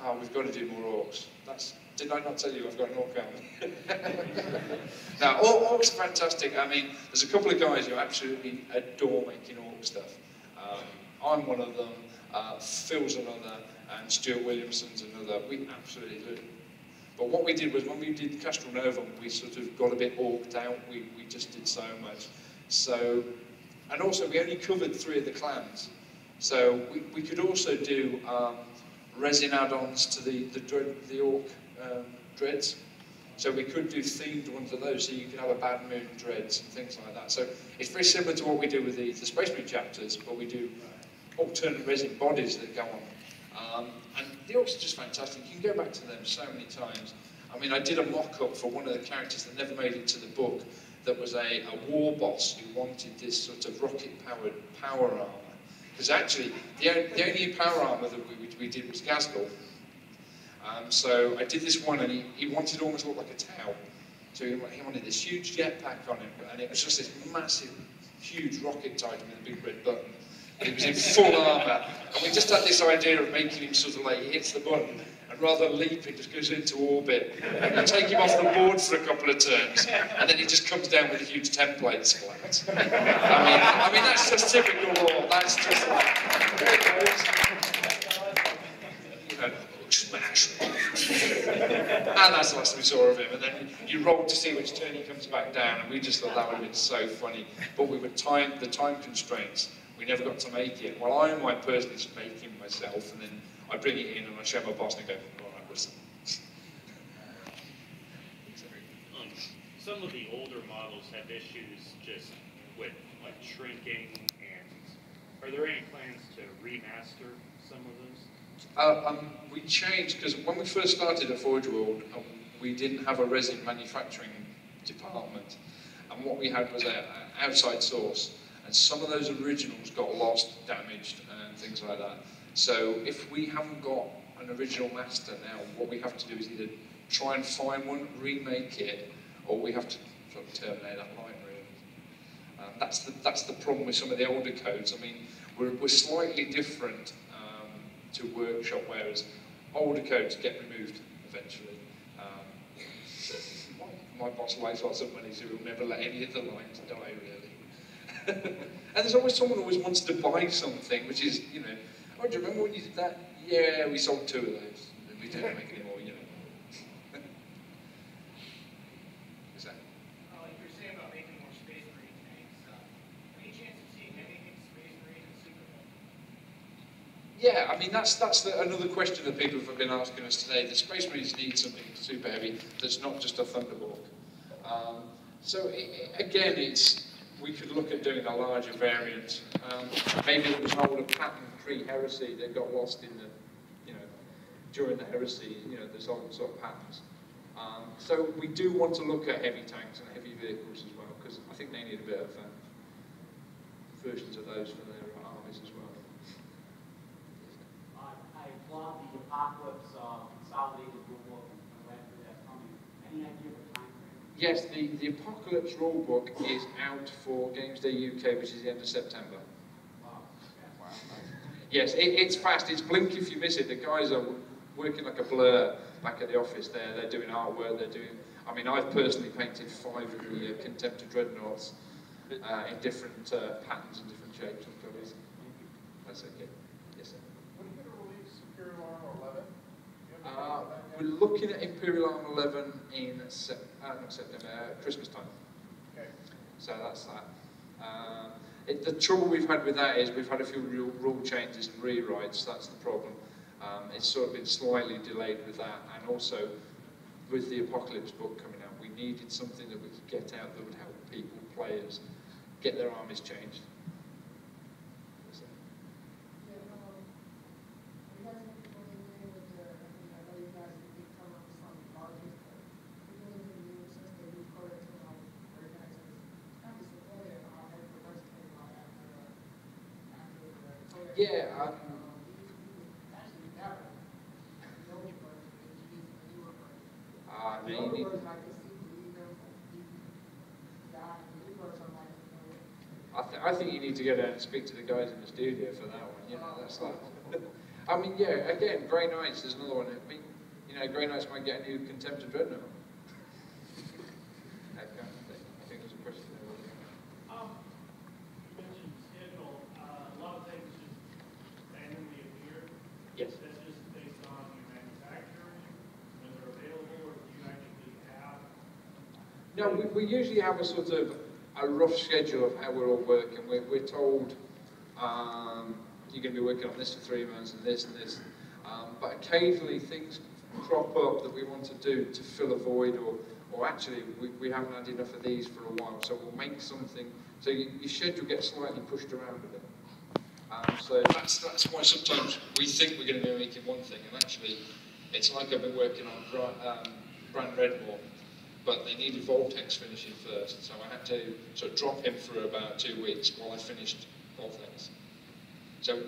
oh, we've got to do more orcs. Did I not tell you I've got an orc army? Now, orcs are fantastic. I mean, there's a couple of guys who absolutely adore making orc stuff. I'm one of them, Phil's another, and Stuart Williamson's another. We absolutely do. But what we did was, when we did Castral Novum, we sort of got a bit orked out. We just did so much. So, and also we only covered 3 of the clans. So we could also do resin add-ons to the orc dreads. So we could do themed ones of those, so you could have a Bad Moon dreads and things like that. So it's very similar to what we do with the Space Marine chapters, but we do alternate resin bodies that go on. And the orcs are just fantastic. You can go back to them so many times. I mean, I did a mock-up for one of the characters that never made it to the book, that was a war boss who wanted this sort of rocket-powered power armor. Because actually, the only power armor that we did was Gazgul. So I did this one, and he wanted to almost look like a towel. So he wanted this huge jetpack on him, and it was just this massive, huge rocket titan with a big red button. And he was in full armour, and we just had this idea of making him sort of like, he hits the button, and rather than leap, it just goes into orbit. And you take him off the board for a couple of turns, and then he just comes down with a huge template splat. I mean, that's just typical war. That's just like, there it goes. You know, smash. And that's the last we saw of him. And then you roll to see which turn he comes back down, and we just thought that would have been so funny. But we were the time constraints. We never got to make it. Well, I might personally just make him myself, and then I bring it in and I show my boss and I go, all right, listen. Some of the older models have issues just with like shrinking, and are there any plans to remaster some of those? We changed, because when we first started at Forgeworld, we didn't have a resin manufacturing department, and what we had was an outside source, and some of those originals got lost, damaged, and things like that. So if we haven't got an original master now, what we have to do is either try and find one, remake it, or we have to sort of terminate that line, really. That's the problem with some of the older codes. I mean, we're slightly different to Workshop, whereas older codes get removed eventually. My boss likes lots of money, so he'll never let any of the lines die, really. And there's always someone who always wants to buy something, which is, you know, oh, do you remember when you did that? Yeah, we sold 2 of those. We don't make any more, you know. Is that? You're saying about making more Space Marine tanks. Any chance of seeing anything Space Marine in Superbook? Yeah, I mean, that's another question that people have been asking us today. The Space Marines need something super heavy that's not just a Thunderbolt. So again, we could look at doing a larger variant. Maybe there was an older pattern pre-heresy that got lost in the, you know, during the heresy. You know, there's old sort of patterns. So we do want to look at heavy tanks and heavy vehicles as well, because I think they need a bit of versions of those for their armies as well. I applaud the Apocalypse consolidated rulebook and went through that coming. Any idea of a time frame? Yes, the Apocalypse rulebook is out for Games Day UK, which is the end of September. Wow. Yes, it's fast. It's blink if you miss it. The guys are working like a blur back at the office there. They're doing artwork. They're doing. I mean, I've personally painted 5 of the Contemptor Dreadnoughts in different patterns and different shapes and colours. That's okay. Yes, sir. When are you going to release Imperial Armor 11? We're looking at Imperial Armor 11 in not September, Christmas time. Okay. So that's that. The trouble we've had with that is we've had a few rule changes and rewrites. That's the problem. It's sort of been slightly delayed with that, and also with the Apocalypse book coming out, we needed something that we could get out that would help people, players, get their armies changed. Yeah, I think you need to go down and speak to the guys in the studio for that one. You know, that's like. I mean, yeah, again, Grey Knights is another one. I mean, you know, Grey Knights might get a new Contempt of Dreadnought. That kind of thing. I think there's a question there. You mentioned schedule. A lot of things just randomly appear. Yes. That's just based on your manufacturing, when they're available, or do you actually have? No, we usually have a sort of a rough schedule of how we're all working. We're told you're going to be working on this for 3 months and this and this. But occasionally things crop up that we want to do to fill a void, or actually we haven't had enough of these for a while, so we'll make something. So your schedule gets slightly pushed around a bit. So that's why sometimes we think we're going to be making one thing, and actually it's like I've been working on Brand Redmore, but they needed Voltex finishing first, so I had to sort of drop him for about 2 weeks while I finished Voltex. So